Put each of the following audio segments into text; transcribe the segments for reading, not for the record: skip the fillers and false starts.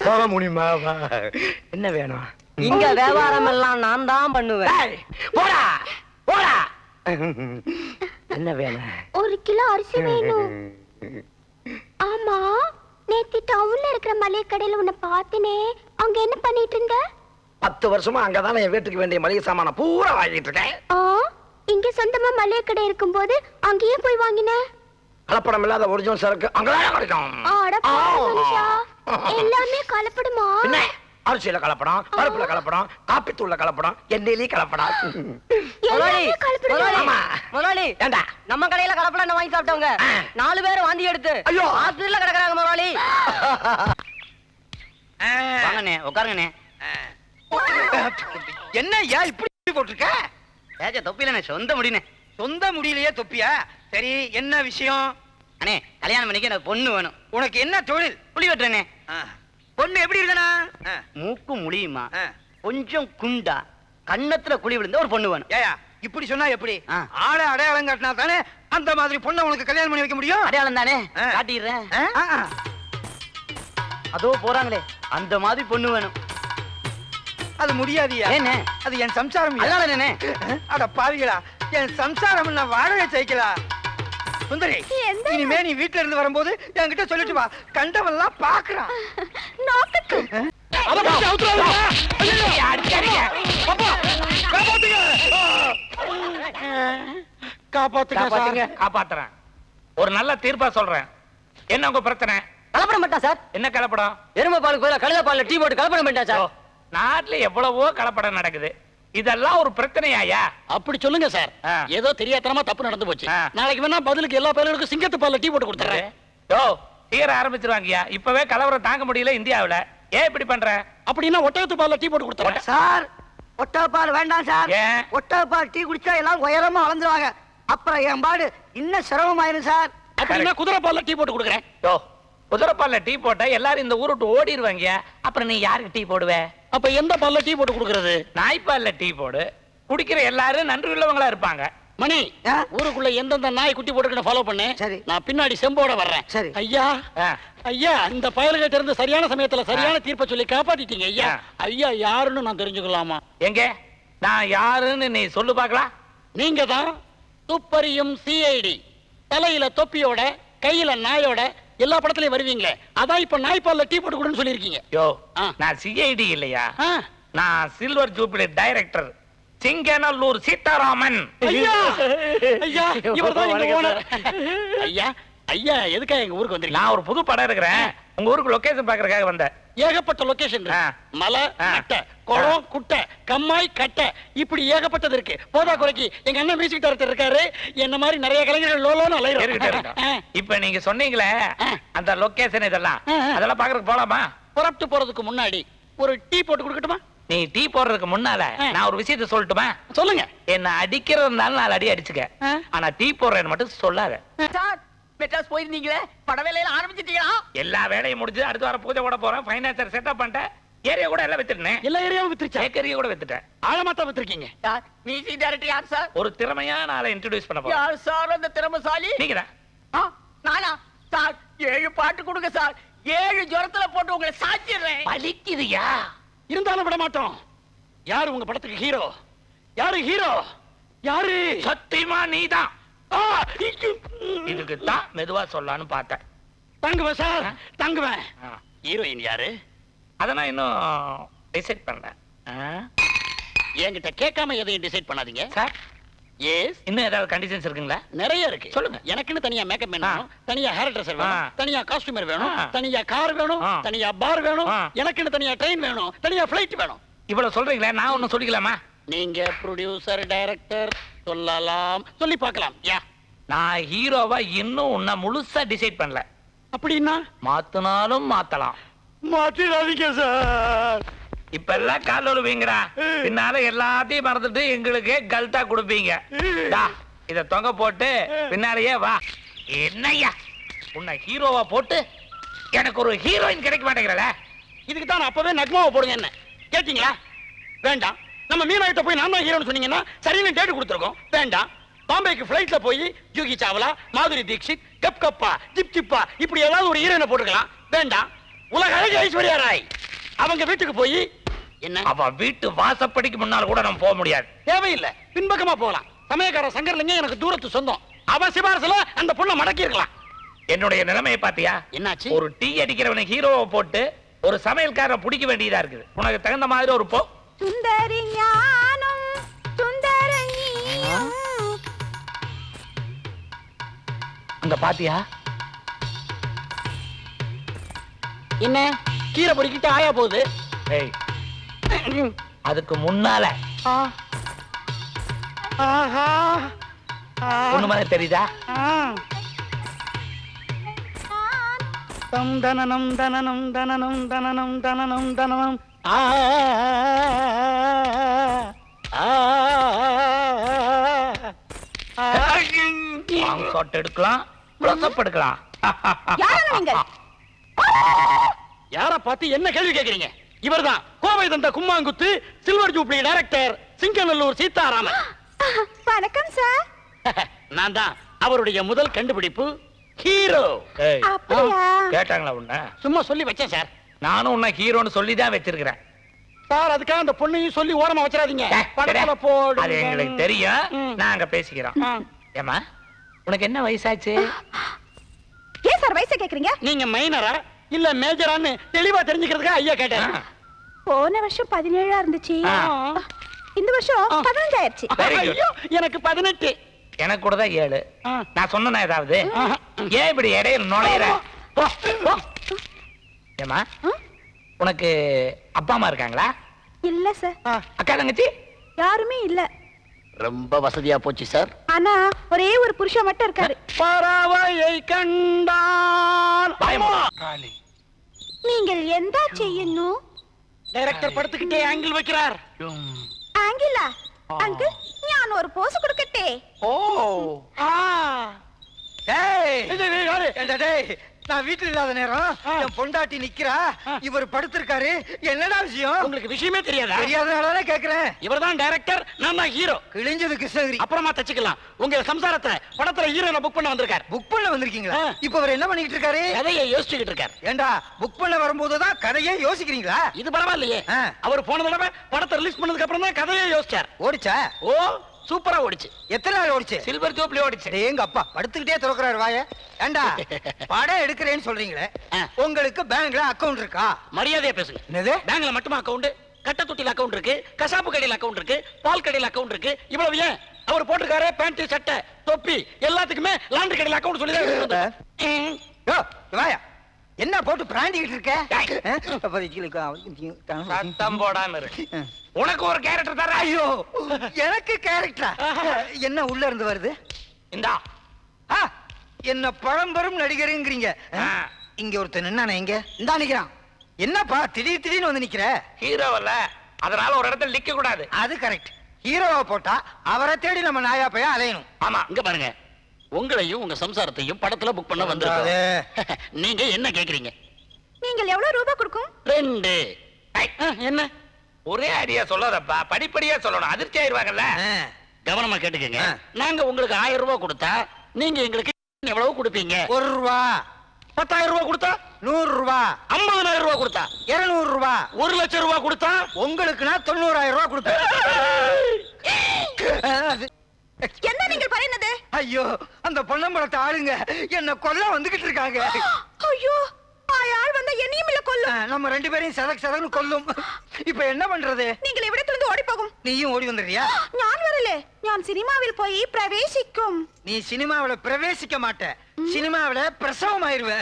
போக முடியுமா? என்ன வேணும்? இங்க வியாபாரம் எல்லாம் நான் தான் பண்ணுவேன். போடா போடா. என்ன வேணும்? 1 கிலோ அரிசி வேணும். ஆமா, நேத்து டவுன்ல இருக்கிற மளிகை கடையில உன்னை பார்த்தனே, அங்க என்ன பண்ணிட்டு இருந்த? 10 வருஷமா அங்கதானே என் வீட்டுக்கு வேண்டிய மளிகை சாமான பூரா வாங்கிட்டு இருக்கேன். இங்க சொந்தமா மளிகை கடை இருக்கும்போது அங்கேயே போய் வாங்கின? கலப்படம் இல்லாத ஒரிஜினல் சரக்கு அங்கதான் கிடைக்கும். அட பாவி மனுஷா, எல்லாமே கலப்படமா? என்ன? அரிசியில கலப்படம், பருப்புல கலப்படம், காப்பி தூள்ல கலப்படம், எண்ணெயிலே கலப்படம். எல்லாமே கலப்படமா? முதலாளி, ஏண்டா நம்ம கடையில கலப்படம் வாங்கி சாப்பிட்டவங்க 4 பேர் வாந்தி எடுத்து ஐயோ ஹாஸ்பிடல்ல கிடக்குறாங்க முதலாளி. வாங்கண்ணே, உட்காருங்கண்ணே. என்ன ஏன் இப்படி போட்டிருக்க? ஏஜா தொப்பிலண்ணே, சொந்த முடினே. சொந்த முடியலையே தொப்பியா? சரி, என்ன விஷயம்? அண்ணே, கல்யாணம் பண்ணிக்க எனக்கு பொண்ணு வேணும். உனக்கு என்ன தொழில்? புளி வெட்டுறேனே. பொண்ணு எப்படி இருக்கனா? மூக்கு முடியுமா, கொஞ்சம் குண்டா, கண்ணத்துல குழி விழுந்த ஒரு பொண்ணு வேணும். ஏயா இப்படி சொன்னா எப்படி? ஆள அடையாளம் காட்டினா தானே அந்த மாதிரி பொண்ணை உனக்கு கல்யாணம் பண்ணி வைக்க முடியும். அடையாளம் தானே, காட்டிடுறேன். அதோ போறாங்களே, அந்த மாதிரி பொண்ணு வேணும். அது முடியாதியா? ஏனே? அது என் சம்சாரம். அதனால அட பாவிகளா, என் சம்சாரம் நான் வாழவே ஜெயிக்கலா. சுந்தரி, இனிமே நீ வீட்டுல இருந்து வரும்போது என்கிட்ட சொல்லிட்டு வா. கண்டவெல்லாம் பாக்குறான். காப்பாத்துறேன். ஒரு நல்ல தீர்ப்பா சொல்றேன். என்ன உங்க பிரச்சனை? கலப்படம் பண்ணிட்டா சார். என்ன கலப்படம்? எருமை பாலுக்கு பதிலா கழுத பால்ல டீ போட்டு கலப்படம் பண்ணிட்டா சார். நாட்டுல எவ்வளவோ கலப்படம் நடக்குது. இதெல்லாம் ஒரு பிரச்சனையா? அப்படி சொல்லுங்க சார். ஏதோ தெரியாதனமா தப்பு நடந்து போச்சு. நாளைக்கு வேணா பதிலுக்கு எல்லா பயலுக்கும் சிங்கத்து பால்ல டீ போட்டு கொடுத்துறேன். யோ, சீர ஆரம்பிச்சிருவாங்கயா. இப்பவே கலவரம் தாங்க முடியல இந்தியாவுல. ஏன் இப்படி பண்ற? அப்படின்னா ஒட்டகத்து பால்ல டீ போட்டு கொடுத்துறேன். சார், ஒட்டகப்பால் வேண்டாம் சார். ஒட்டகப்பால் டீ குடிச்சா எல்லாம் உயரமா வளர்ந்துருவாங்க. அப்புறம் என் பாடு இன்னும் சிரமமாயிரும் சார். அப்படின்னா குதிரை பால்ல டீ போட்டு கொடுக்குறேன். யோ, குதிரை பால்ல டீ போட்டா எல்லாரும் இந்த ஊரு விட்டு ஓடிடுவாங்க. அப்புறம் நீ யாருக்கு டீ போடுவ? அப்ப எந்த பால்ல டீ போட்டு கொடுக்கறது? நாய்ப்பால்ல டீ போடு. குடிக்கிற எல்லாரும் நன்றி உள்ளவங்களா இருப்பாங்க. மணி, ஊருக்குள்ள எந்தெந்த நாய் குட்டி போட்டுக்கிட்டு ஃபாலோ பண்ணு. சரி. நான் பின்னாடி செம்போட வர்றேன். சரி. ஐயா ஐயா, இந்த பயல்கிட்ட இருந்து சரியான சமயத்துல சரியான தீர்ப்பை சொல்லி காப்பாத்திட்டீங்க ஐயா. ஐயா யாருன்னு நான் தெரிஞ்சுக்கலாமா? எங்க நான் யாருன்னு நீ சொல்லு பாக்கலாம். நீங்க தான் துப்பறியும் சிஐடி. தலையில தொப்பியோட, கையில நாயோட எல்லா படத்துலயும் வருவீங்களே, அதான் இப்ப நாய்ப்பால்ல டீ போட்டு கொடுன்னு சொல்லிருக்கீங்க. யோ, நான் சிஐடி இல்லையா, நான் silver jubilee director Singanallur Sitharaman. ஐயா ஐயா, இவர்தான் எங்க ஓனர். ஐயா ஐயா, எதுக்காக எங்க ஊருக்கு வந்தீங்க? நான் ஒரு புது படம் இருக்கிறேன். உங்க ஊருக்கு லொகேஷன் பாக்குறதுக்காக வந்தேன். ஏகப்பட்ட லொகேஷன் இருக்கு. மலை, அட்டை, குளம், குட்டை, கம்மாய், கட்டை, இப்படி ஏகப்பட்டது இருக்கு. போதா குறைக்கு எங்க அண்ணன் மியூசிக் டைரக்டர் இருக்காரு. என்ன மாதிரி நிறைய கலைஞர்கள் லோலோன்னு அலையறாங்க. இப்ப நீங்க சொன்னீங்களே அந்த லொகேஷன், அதெல்லாம் பாக்குறதுக்கு போலாமா? புறப்பட்டு போறதுக்கு முன்னாடி ஒரு டீ போட்டு கொடுக்கட்டுமா? நீ டீ போடுறதுக்கு முன்னால நான் ஒரு விஷயத்தை சொல்லட்டுமா? சொல்லுங்க. என்ன அடிக்கிறதுனால 4 அடி அடிச்சுக்க, ஆனா டீ போடுறேன்னு மட்டும் சொல்லாத. மெட்ராஸ் போயிருந்தீங்களே, பட வேலையில ஆரம்பிச்சிட்டீங்களா? எல்லா வேலையும் முடிஞ்சு அடுத்த வாரம் பூஜை கூட போறேன். ஃபைனான்சர் செட்டப் பண்ணிட்டேன். ஏரியா கூட எல்லாம் வித்துட்டேன். எல்லா ஏரியாவும் வித்துருச்சா? ஏரியா கூட வித்துட்டேன். ஆழமாத்தான் வித்துருக்கீங்க. மியூசிக் டைரக்டர் யார் சார்? ஒரு திறமையான ஆளை இன்ட்ரோடியூஸ் பண்ண போறேன். யார் சார் அந்த திறமைசாலி? நீங்கதான். நானா சார்? 7 பாட்டு கொடுங்க சார். 7 ஜுரத்துல போட்டு உங்களை சாச்சிடுறேன். வலிக்குதுயா? இருந்தாலும் விட மாட்டோம். யாரு உங்க படத்துக்கு ஹீரோ? யாரு ஹீரோ? யாரு? சத்தியமா நீதான். இதுக்கு தான் மெதுவா சொல்லலான்னு பார்த்தேன். தங்குவேன் சார், தங்குவேன். ஹீரோயின் யாரு? அத நான் இன்னும் டிசைட் பண்ணல. என்கிட்ட கேட்காம எதையும் டிசைட் பண்ணாதீங்க சார். எஸ். இன்னும் ஏதாவது கண்டிஷன்ஸ் இருக்குங்களா? நிறைய இருக்கு. சொல்லுங்க. எனக்குன்னு தனியா மேக்கப் வேணும், தனியா ஹேர் ட்ரெஸ்ஸர் வேணும், தனியா காஸ்டியூமர் வேணும், தனியா கார் வேணும், தனியா பார் வேணும், எனக்குன்னு தனியா ட்ரெயின் வேணும், தனியா ஃளைட் வேணும். இவ்வளவு சொல்றீங்களே, நான் ஒன்னும் சொல்லிக்கலாமா? நீங்க ப்ரொடியூசர், டைரக்டர் சொல்லலாம், சொல்லி பார்க்கலாம். யா, நான் ஹீரோவா இன்னும் உன்னை முழுசா டிசைட் பண்ணல. அப்படின்னா மாத்தினாலும் மாத்தலாம். மாத்திராதீங்க சார். இப்ப எல்லாம் கால் ஒழுவீங்கடா, பின்னால எல்லாத்தையும் மறந்துட்டு எங்களுக்கு கல்ட்டா கொடுப்பீங்க. இத தொங்க போட்டு பின்னாலேயே வா. என்னய்யா, உன்னை ஹீரோவா போட்டு எனக்கு ஒரு ஹீரோயின் கிடைக்க மாட்டேங்கிறல. இதுக்கு தான் அப்பவே நக்மாவை போடுங்க. என்ன கேட்டீங்களா? வேண்டாம். நம்ம மீனாயிட்ட போய் நான் தான் ஹீரோன்னு சொன்னீங்கன்னா சரின்னு டேட் கொடுத்துருக்கோம். வேண்டாம். பாம்பேக்கு ஃளைட்ல போய் ஜூகி சாவ்லா, மாதுரி தீக்ஷித், கப் கப்பா, ஜிப் ஜிப்பா இப்படி ஏதாவது ஒரு ஹீரோயினை போட்டுக்கலாம். வேண்டாம். உலக அழகி ஐஸ்வர்யா ராய் அவங்க வீட்டுக்கு போய் என்ன அவ வீட்டு வாசப்படிக்கு முன்னால கூட நம்ம போக முடியாது. தேவையில்லை, பின்பக்கமா போகலாம். சமயக்கார சங்கர்லிங்க எனக்கு தூரத்து சொந்தம். அவ சிபாரசுல அந்த பொண்ணை மடக்கி இருக்கலாம். என்னுடைய நிலைமையை பாத்தியா? என்னாச்சு? ஒரு டீ அடிக்கிறவனை ஹீரோவை போட்டு ஒரு சமையல்காரரை பிடிக்க வேண்டியதா இருக்குது. உனக்கு தகுந்த மாதிரி ஒரு போ. சுந்தரி ஞானம் சுந்தரங்கியும் அங்க பாத்தியா? என்ன கீரை பொறுக்கிட்டு ஆயா போகுது. ஏய், அதுக்கு முன்னால ஆஹா ஒண்ணு மாதிரி தெரியுதா? தம் தனனம் தனனம் தனனம் தனனம் தனனம் தனனம் லாங் ஷாட் எடுக்கலாம், க்ளோஸ் அப் எடுக்கலாம். யார பார்த்து என்ன கேள்வி கேக்குறீங்க? இவர்தான் கோவை தந்த கும்மாங்குத்து silver jubilee director Singanallur Seetharaman. வணக்கம் சார். நான் தான் அவருடைய முதல் கண்டுபிடிப்பு ஹீரோ. ஏய், அப்படியா? கேட்டாங்களா உன்ன? சும்மா சொல்லி வச்சேன் சார். நானும் உன்னை ஹீரோன்னு சொல்லி தான் வச்சிருக்கிறேன். சார் அதுக்காக அந்த பொண்ணையும் சொல்லி ஓரமா வச்சிடாதீங்க. படத்துல அது போடு. எங்களுக்கு தெரியும். ம். நாங்க பேசிக்கிறோம். ஏமா, உனக்கு என்ன வயசாச்சு? ஏன் சார் வயசை கேக்குறீங்க? நீங்க மைனரா இல்ல மேஜரான்னு தெளிவா தெரிஞ்சுக்கிறதுக்கு ஐயா கேட்டேன். போன வருஷம் 17 இருந்துச்சு. ஆ. இந்த வருஷம் 15 ஆயிருச்சு. Very good. ஐயோ, எனக்கு 18. எனக்கு கூட தான் 7. ஆ. நான் சொன்னேனா ஏதாவது? ஆஹா. ஏன் இப்படி இடையில நுழையிற? போ, போ. ஏமா, உனக்கு அப்பா அம்மா இருக்காங்களா? இல்ல சார், அக்கா தங்கச்சி? யாருமே இல்ல. ரொம்ப வசதியா போச்சு சார். ஆனா ஒரே ஒரு புருஷன் மட்டும் இருக்காரு. பறவையை கண்டான். பயமா? நீங்கள் எந்த செய்யணும்? டைரக்டர் படுத்துக்கிட்டே ஆங்கிள் வைக்கிறார். ஆங்கிலா? அங்கிள், நான் ஒரு போஸ் கொடுக்கட்டே? ஓ ஆ. டேய் இது யாரு? ஏண்டா டேய், நான் வீட்டுல இல்லாத நேரம் என் பொண்டாட்டி நிக்கிறா, இவர் படுத்திருக்காரு. என்னடா விஷயம்? உங்களுக்கு விஷயமே தெரியாதா? தெரியாதனால கேக்குறேன். இவர்தான் டைரக்டர், நான் தான் ஹீரோ. கிழிஞ்சது கிருஷ்ணகிரி. அப்புறமா தச்சுக்கலாம். உங்க சம்சாரத்தை படத்துல ஹீரோனை புக் பண்ண வந்திருக்கார். புக் பண்ண வந்திருக்கீங்களா? ஆ. இப்ப அவர் என்ன பண்ணிட்டு இருக்காரு? கதையை யோசிச்சுக்கிட்டு இருக்கார். ஏண்டா, புக் பண்ண வரும்போதுதான் கதையே யோசிக்கிறீங்களா? இது பரவாயில்லையே. ஆ. அவர் போன தடவை படத்தை ரிலீஸ் பண்ணதுக்கு அப்புறம் தான் கதையை யோசிச்சார். ஓடிச்சா? ஓ சூப்பரா ஓடிச்சு. எத்தனை நாள் ஓடிச்சு? சில்வர் ஜூப்ளி ஓடிச்சு. எங்க அப்பா படுத்துக்கிட்டே திறக்கிறாரு வாய. ஏண்டா, படம் எடுக்கிறேன்னு சொல்றீங்களே, ஆ. உங்களுக்கு பேங்க்ல அக்கவுண்ட் இருக்கா? மரியாதையா பேசுங்க. என்னது? பேங்க்ல மட்டுமா அக்கவுண்ட்? கட்ட தொட்டில அக்கவுண்ட் இருக்கு, கசாப்பு கடையில அக்கவுண்ட் இருக்கு, பால் கடையில அக்கவுண்ட் இருக்கு. இவ்வளவு ஏன்? அவர் போட்டுருக்காரு பேண்ட் சட்டை தொப்பி எல்லாத்துக்குமே லாண்டரி கடையில அக்கவுண்ட் சொல்லி தான். யோ, வாயா. என்ன போட்டு பிராண்டிக்கிட்டு இருக்க? சத்தம் போடாம இரு. உனக்கு ஒரு கேரக்டர் தர. ஐயோ, எனக்கு கேரக்டரா? என்ன உள்ள இருந்து வருது? இந்தா. ஆ, என்ன பழம்பெரும் நடிகருங்கிறீங்க. இங்க ஒருத்தன் நின்னானே, இங்க இந்தா நிக்கிறான். என்னப்பா திடீர் திடீர்னு வந்து நிக்கிற? ஹீரோவல்ல, அதனால ஒரு இடத்துல நிக்க கூடாது. அது கரெக்ட். ஹீரோவா போட்டா அவரை தேடி நம்ம நாயா பையா அலையணும். ஆமா. இங்க பாருங்க, உங்களையும் உங்க சம்சாரத்தையும் படத்துல புக் பண்ண வந்திருக்கோம். நீங்க என்ன கேக்குறீங்க? நீங்கள் எவ்வளவு ரூபாய் கொடுக்கும்? 2. என்ன ஒரே ஐடியா சொல்லாதப்பா, படிப்படியா சொல்லணும். அதிர்ச்சி ஆயிருவாங்கல்ல. கவனமா கேட்டுக்கங்க. ஆ. நாங்க உங்களுக்கு 1000 ரூபாய் கொடுத்தா நீங்க எங்களுக்கு எவ்வளவு கொடுப்பீங்க? 1 ரூபா, 10,000 ரூபாய் கொடுத்தா, 100 ரூபா, 50,000 ரூபாய் கொடுத்தா, 200 ரூபா, 1 லட்சம் ரூபாய் கொடுத்தா, உங்களுக்கு நான் 90,000 ரூபா கொடுப்பேன். என்ன நீங்கள் പറയുന്നത്? ஐயோ, அந்த பொன்னம்பலத்தை ஆளுங்க என்ன கொல்ல வந்துகிட்டு இருக்காங்க. ஐயோ, ஆள் வந்தா என்னையும் இல்ல கொல்லும். நம்ம 2 பேரையும் சதக் சதக்னு கொல்லும். இப்ப என்ன பண்றது? நீங்கள் இവിടത്തിலிருந்து ஓடி போகும். நீயும் ஓடி வந்துடுறியா? நான் வரல. நான் சினிமாவில் போய் பிரவேசிக்கும். நீ சினிமாவில பிரவேசிக்க மாட்ட, சினிமாவில பிரசவம் ஆயிருவ.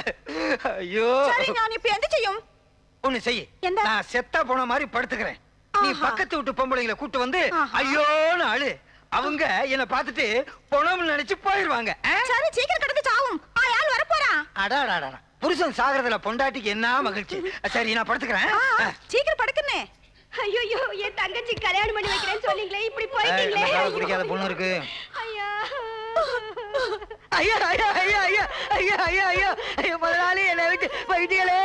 ஐயோ, சரி, நான் இப்ப என்ன செய்யும்? ஒண்ணு செய். என்ன? நான் செத்தா போன மாதிரி படுத்துக்கிறேன். நீ ஆஹா. பக்கத்து வீட்டு பொம்பளைங்களை கூட்டு வந்து ஆஹா. ஐயோன்னு அழு. அவங்க என்ன பார்த்துட்டு பொணம்னு நினைச்சு போயிருவாங்க. சரி, சீக்கிரம் கடந்து சாவும். ஆள் வர போறான். அடாடாடா, புருஷன் சாகறதுல பொண்டாட்டிக்கு என்ன மகிழ்ச்சி. சரி, நான் படுத்துக்கிறேன். சீக்கிரம் படுக்குனே. ஐயோ, என் தங்கச்சி கல்யாணம் பண்ணி வைக்கிறேன்னு சொன்னீங்களே, இப்படி போயிட்டீங்களே. எனக்கு பிடிக்காத பொண்ணு இருக்கு. ஐயா, ஐயா ஐயா ஐயா ஐயா ஐயா ஐயா ஐயா ஐயா, முதலாளி என்னை விட்டு போயிட்டீங்களே,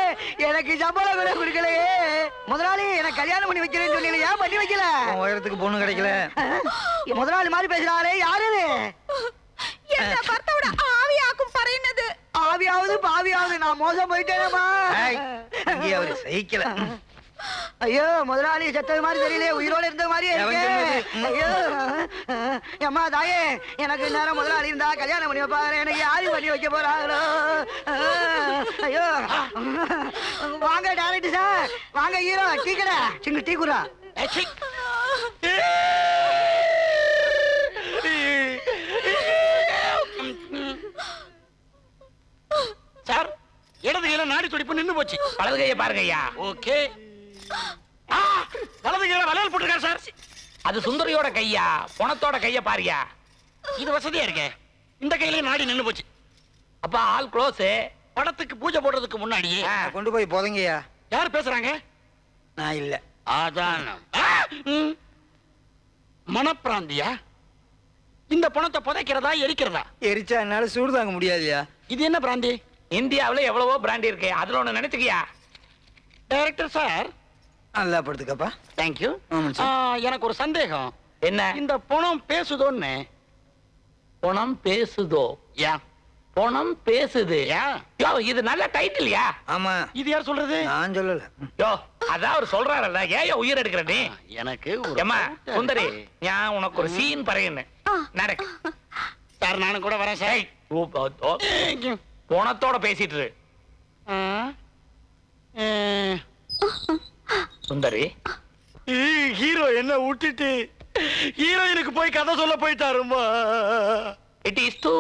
எனக்கு சம்பளம் கூட கொடுக்கலையே. முதலாளி எனக்கு கல்யாணம் பண்ணி வைக்கிறேன்னு சொன்னீங்களே, ஏன் பண்ணி வைக்கல? உயரத்துக்கு பொண்ணு கிடைக்கல. முதலாளி மாதிரி பேசுறாரே, யாரு? എന്റെ ഭർത്താവിടെ ആവിയാക്കും പറയുന്നത്. பாவியாவது நான் மோசம் போயிட்டேனேம்மா. இங்கே அவரு சகிக்கல. ஐயோ முதலாளி செத்தது மாதிரி தெரியல, உயிரோட இருந்த மாதிரியே இருக்கு. ஐயோ அம்மா தாயே, எனக்கு நேரம் முதலாளி இருந்தா கல்யாணம் பண்ணி வைப்பாரு, எனக்கு யாரு பண்ணி வைக்க போறாங்களோ. ஐயோ வாங்க டைரக்டர் சார், வாங்க ஹீரோ, டீ கடை சிங்க டீ குரா. சார், இடது கையில நாடி துடிப்பு நின்னு போச்சு. வலது கையை பாருங்க ஐயா. ஓகே. வலது கையில வளையல் போட்டிருக்காரு சார். அது சுந்தரியோட கையா, பணத்தோட கைய பாரியா. இது வசதியா இருக்கே. இந்த கையில நாடி நின்னு போச்சு. அப்ப ஆல் க்ளோஸ். படத்துக்கு பூஜை போடுறதுக்கு முன்னாடியே கொண்டு போய் போதங்கய்யா. யார் பேசுறாங்க? நான் இல்ல. அதான் மனப்பிராந்தியா? இந்த பணத்தை புதைக்கிறதா எரிக்கிறதா? எரிச்சா என்னால சூடு தாங்க முடியாதுயா. இது என்ன பிராந்தி? இந்தியாவுல எவ்வளவோ பிராண்ட் இருக்கு, அதுல ஒண்ணு நினைச்சுக்கியா. Director sir. நல்லா படுத்துக்கப்பா. தேங்க்யூ. எனக்கு ஒரு சந்தேகம். என்ன? இந்த பணம் பேசுதோன்னு. பணம் பேசுதோ? யா. பணம் பேசுது. யா. யோ, இது நல்ல டைட்டில்யா. ஆமா. இது யார் சொல்றது? நான் சொல்லல. யோ, அதான் அவர் சொல்றாருல்ல, ஏன் உயிர் எடுக்கிற நீ? எனக்கு ஏம்மா சுந்தரி, நான் உனக்கு ஒரு சீன் பறையன்னு நடக்கு. சார் நானும் கூட வரேன் சார். பணத்தோட பேசிட்டு இரு. சுந்தரி, ஹீரோ என்ன விட்டுட்டு ஹீரோயினுக்கு போய் கதை சொல்ல போயிட்டாருமா. It is too.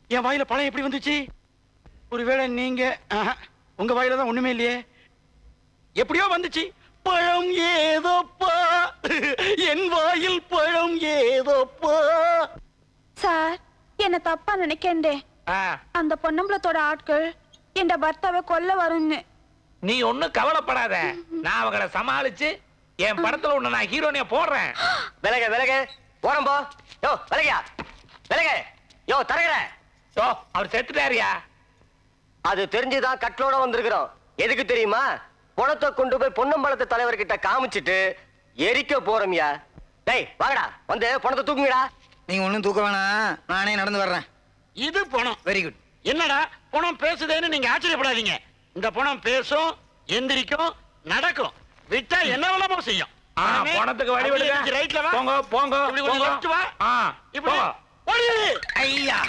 என் வாயில பழம் எப்படி வந்துச்சு? ஒருவேளை நீங்க உங்க வாயில தான் ஒண்ணுமே இல்லையே. எப்படியோ வந்துச்சு. பழம் ஏதோப்பா, என் வாயில் பழம் ஏதோப்பா. சார், என்ன தப்பா நினைக்கண்டே. அந்த பொன்னம்பலத்தோட ஆட்கள் என் பர்த்தாவை கொல்ல வரும்னு. நீ ஒண்ணும் கவலைப்படாத, நான் அவங்கள சமாளிச்சு என் படத்துல ஒண்ணு நான் ஹீரோனியா போடுறேன். விலக போறோம் போ. யோ விலகையா, விலக. யோ தரகற. யோ, அவர் செத்துட்டாரியா. அது தெரிஞ்சுதான் கட்டளோட வந்திருக்கிறோம். எதுக்கு தெரியுமா? பணத்தை கொண்டு போய் பொன்னம்பலத்து தலைவர்கிட்ட காமிச்சிட்டு எரிக்க போறோம்யா. டேய் வாங்கடா, வந்து பணத்தை தூக்குங்கடா. நீங்க ஒண்ணும் தூக்க வேணாம், நானே நடந்து வர்றேன். இது பணம். Very good. என்னடா பணம் பேசுதேன்னு நீங்க ஆச்சரியப்படாதீங்க. இந்த பணம் பேசும், எந்திரிக்கும், நடக்கும். விட்டா என்ன வேணாமோ செய்யும். பணத்துக்கு வழி விடுங்க. ரைட்ல வா. போங்க போங்க இப்படி கொஞ்சம் போங்க. left வா. ஆ, இப்படி போ. ஓடி. ஐயா